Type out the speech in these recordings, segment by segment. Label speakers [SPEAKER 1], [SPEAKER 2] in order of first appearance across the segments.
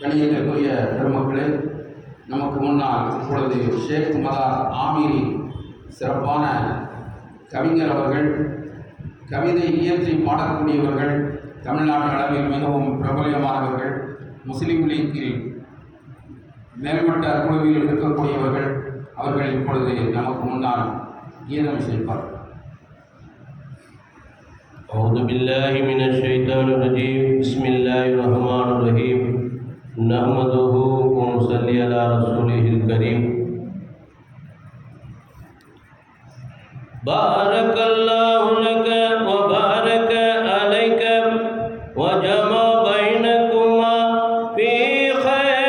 [SPEAKER 1] கணியத்திற்குரிய பெருமக்களே, நமக்கு முன்னால் இப்பொழுது ஷேக் மதார் ஆமீரி சிறப்பான கவிஞர் அவர்கள், கவிதை இயற்றி பாடக்கூடியவர்கள், தமிழ்நாட்டு அளவில் மிகவும் பிரபலியமானவர்கள், முஸ்லீம் லீக்கில் மேல்மட்ட குழுவில் இருக்கக்கூடியவர்கள். அவர்கள் இப்பொழுது நமக்கு முன்னால் கீதம் இசைப்பார்கள்.
[SPEAKER 2] أعوذ بالله من الشيطان الرجيم. بسم الله الرحمن الرحيم. نحمده ونصلي على رسوله الكريم. بارك الله لك وبارك عليك وجمع بينكما في خير.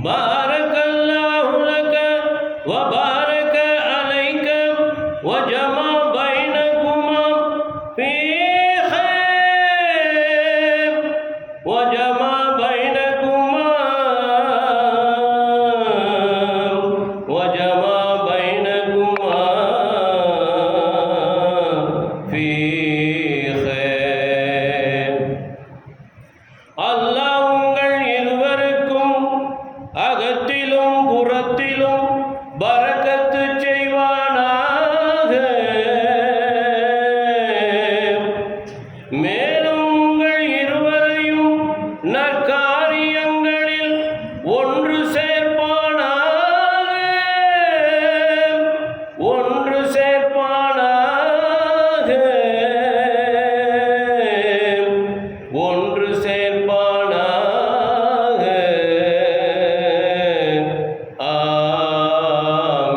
[SPEAKER 2] بارك الله لك وبارك عليك وجمع بينكما في خير. وجمع بينكما في خير. அல்லாஹ் உங்கள் இருவருக்கும் அகத்திலும் புறத்திலும் பரக்கத்து செய்வானாக. மேலும் உங்கள் இருவரையும் நற்காரியங்களில் ஒன்று சேர்ப்பானாக. ஒன்று சேர்ப்பானாக. ஒன்று சேர்ப்பானாக.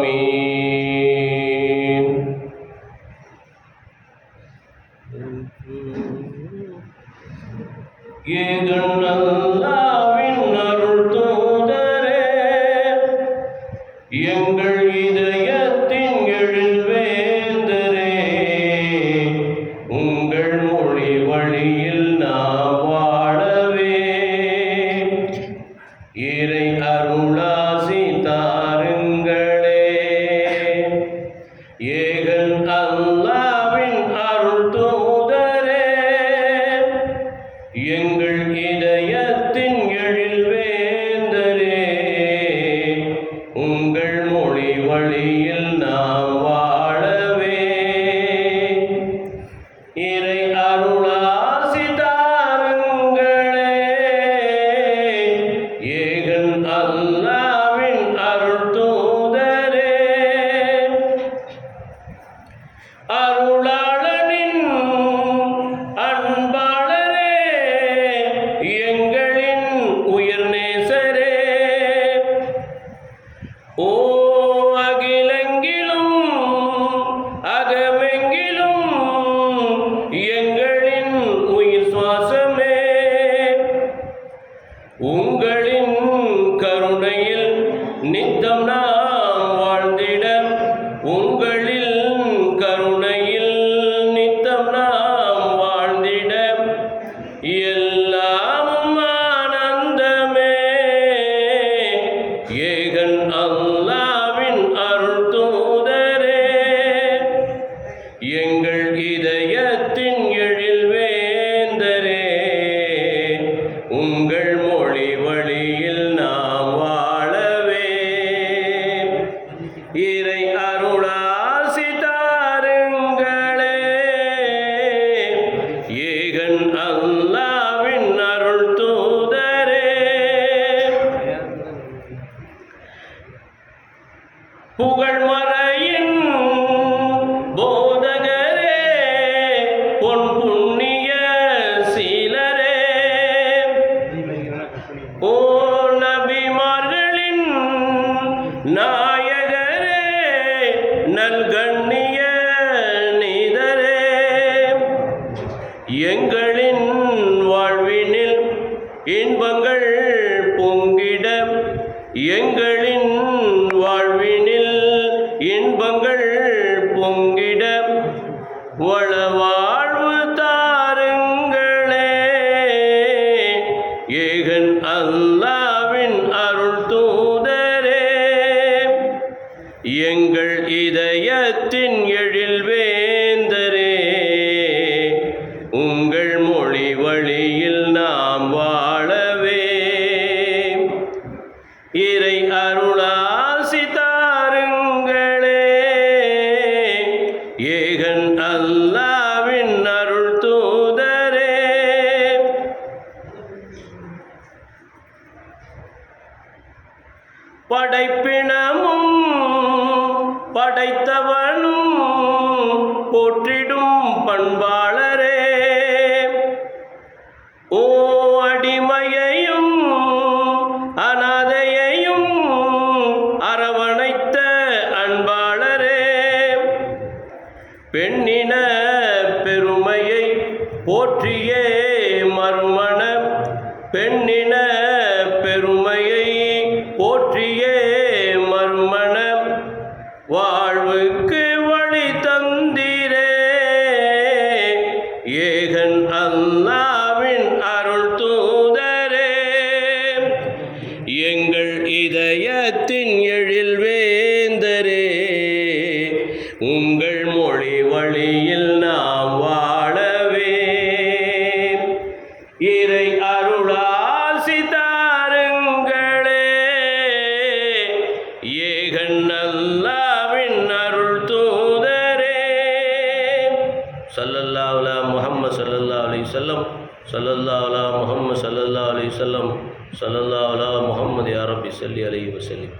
[SPEAKER 2] ஆமீன். ஏகன் அல்லாஹ்வின் அருள் தூதரே, எங்கள் இதயத்தின் எழில் வேந்தரே, உங்கள் மொழி வழியில் நாம் வாழவே இறை அருளாசி தாருங்களே. ஏகன் அல்லாஹ்வின் அருள் தூதரே, எங்கள் இதயத்தின் எழில் வேந்தரே, உங்கள் மொழி வழியில் நாம் வாழவே இறை அருளாசி தாருங்களே. ஏகன் அல்லாஹ்வின் அருள் தூதரே, அருளாளனின் அன்பாளரே, எங்களின் உயிர் நேசரே. ஓ அகிலெங்கிலும் அகமெங்கிலும் எங்களின் உயிர் சுவாசமே, உங்களின் கருணையில் நித்தம் நாம் வாழ்ந்திட, உங்களில் கருணையில் நித்தம் நாம் வாழ்ந்திட, எல்லாம் ஆனந்தமே. ஏகன் அல்லாஹ்வின் அருள் தூதரே, எங்கள் இதயத்தின் எழில் வேந்தரே, உங்கள் மொழி வழியில் நாம் வாழவே இறை அருளாசி தாருங்களே. ஏகன் அல்லாஹ்வின் அருள் தூதரே, புகழ்மறையின் போதகரே, பொன் புண்ணிய சீலரே, ஓ நபிமார்களின் நாயகரே, நல்கண்ணிய நீதரே, எங்களின் வாழ்வினில் இன்பங்கள் பொங்கிட, எங்களின் வாழ்வினில் இன்பங்கள் பொங்கிட, வளவாழ்வு தாருங்களே. ஏகன் அல்லாஹ்வின் அருள் தூதரே, எங்கள் இதயத்தில் இதயத்தின் எழில் வேந்தரே, உங்கள் மொழி வழியில் நாம் வாழவே இறை அருளாசி தாருங்களே. ஏகன் அல்லாவின் அருள் தூதரே, படைப்பினமும் படைத்தவனும் போற்றிடும் பண்பாளரே, ஓ அடிமையையும் அனாதையையும் அரவணைத்த அன்பாளரே, பெண்ணின பெருமையை போற்றியே மறுமண, பெண்ணின பெருமையை போற்றியே மறுமண வாழ்வுக்கு வழி தந்தீரே. ஏகன் அல்லாவின் அருள் தூதரே, எங்கள் இதயத்தின் எழில் வேந்தரே, உங்கள் மொழி வழியில் நாம் வாழவே இறை அருளாசி தாருங்களே. ஏகன் அல்லாவின் அருள் தூதரே. ஸல்லல்லாஹு அலா முஹம்மது ஸல்லல்லாஹு அலைஹி வஸல்லம், ஸல்லல்லாஹு அலா முஹம்மது ஸல்லல்லாஹு அலைஹி வஸல்லம், ஸல்லல்லாஹு அலா முஹம்மது யா ரப்பி ஸல்லி அலைஹி வஸல்லம்.